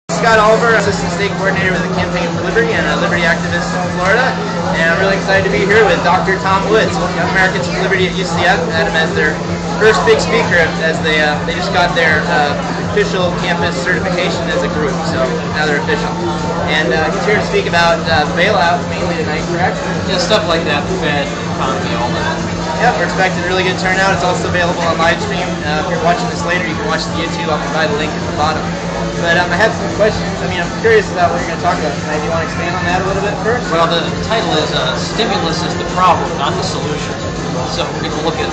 Scott Oliver, Assistant State Coordinator with the Campaign for Liberty and a Liberty activist in Florida. And I'm really excited to be here with Dr. Tom Woods, Young Americans for Liberty at UCF, had him as their first big speaker as they just got their official campus certification as a group, so now they're official. And he's here to speak about the bailout mainly tonight, correct? Yeah, stuff like that, the Fed, economy, all that. Yeah, we're expecting a really good turnout. It's also available on live stream. If you're watching this later, you can watch the YouTube. I'll provide a link at the bottom. But I had some questions. I'm curious about what you're going to talk about tonight. Do you want to expand on that a little bit first? Well, the title is Stimulus is the Problem, Not the Solution. So we're going to look at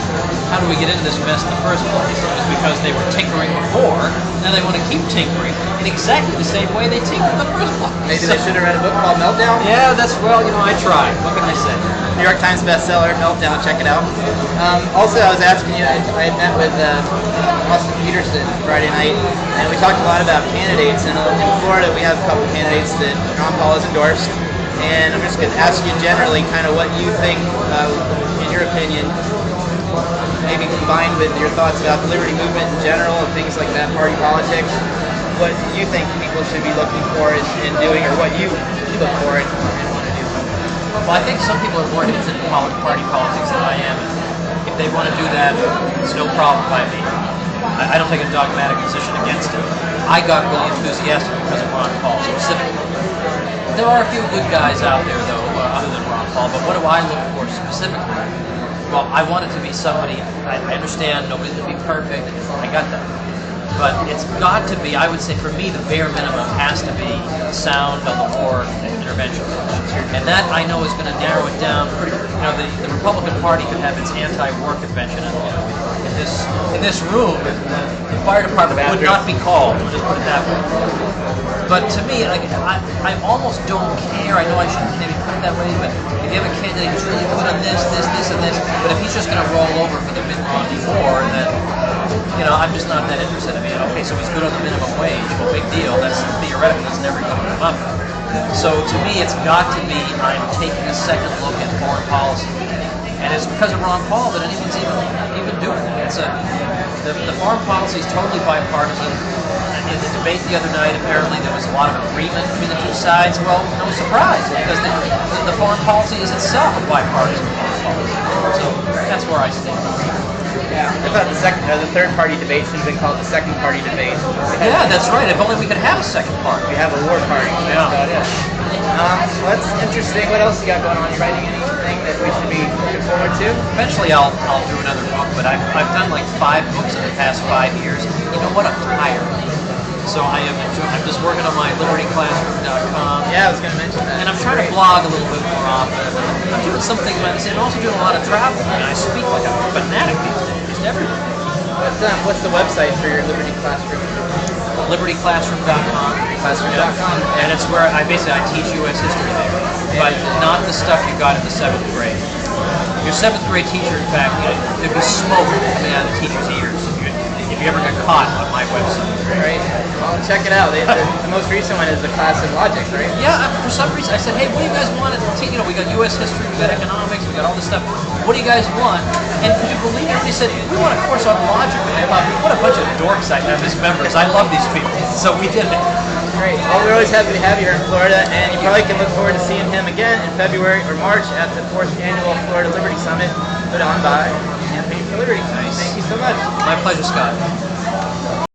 how do we get into this mess in the first place. It was because they were tinkering before, now they want to keep tinkering in exactly the same way they tinkered in the first place. Maybe they should have read a book called Meltdown? Yeah, I tried. What can I say? New York Times bestseller, Meltdown, check it out. Also, I was asking you, I had met with Austin Peterson Friday night, and we talked a lot about candidates. And in Florida, we have a couple candidates that Ron Paul has endorsed. And I'm just going to ask you generally kind of what you think, in your opinion, maybe combined with your thoughts about the liberty movement in general and things like that, party politics, what you think people should be looking for in doing, or what you look for and want to do. Well, I think some people are more interested in party politics than I am. If they want to do that, it's no problem by me. I don't take a dogmatic position against it. I got really enthusiastic because of Ron Paul specifically. There are a few good guys out there, though, other than Ron Paul, but what do I look for specifically? Well, I want it to be somebody, I understand nobody's going to be perfect, I got that. But it's got to be, I would say for me, the bare minimum has to be sound on the war intervention. And that I know is going to narrow it down pretty, the Republican Party could have its anti-war convention in this room. The fire department would not be called, we'll just put it that way. But to me, I almost don't care. I know I shouldn't maybe put it that way, but if you have a candidate who's really good on this, and this, but if he's just going to roll over for the Mitt Romney war, then I'm just not that interested. Okay, so he's good on the minimum wage. Well, big deal. That's theoretical. That's never going to come up. So to me, it's got to be I'm taking a second look at foreign policy, and it's because of Ron Paul that anyone's even doing that. The foreign policy is totally bipartisan. In the debate the other night, apparently there was a lot of agreement between the two sides. Well, no surprise, because the foreign policy is itself a bipartisan foreign policy. So that's where I stand. Yeah, I thought the third party debate should have been called the second party debate. Yeah, that's right. If only we could have a second party. We have a war party. Yeah. That's about it. Well, that's interesting. What else you got going on? You writing anything that we should be looking forward to? Eventually, I'll do another book, but I've done like 5 books in the past 5 years. You know what? I'm tired. So I'm just working on my libertyclassroom.com. Yeah, I was going to mention that. And I'm trying to blog a little bit more often. I'm doing something about this, and I'm also doing a lot of travel. I speak like a fanatic these days, everywhere. What's the website for your Liberty Classroom? libertyclassroom.com. Classroom.com. And it's where I teach U.S. history there, but not the stuff you got in the 7th grade. Your 7th grade teacher, in fact, there'd be smoke coming out of the teacher's ears if you ever got caught on my website. Right. Well, check it out. The most recent one is the class in logic, right? Yeah. For some reason, I said, hey, what do you guys want to teach? We got U.S. history, we got economics, we got all this stuff. What do you guys want? And could you believe it? They said, we want a course on logic. And I thought, what a bunch of dorks I have as members. I love these people. So we did it. Great. Well, we're always happy to have you here in Florida, and you probably can look forward to seeing him again in February or March at the 4th Annual Florida Liberty Summit put on by Campaign for Liberty. Nice. Thank you so much. My pleasure, Scott.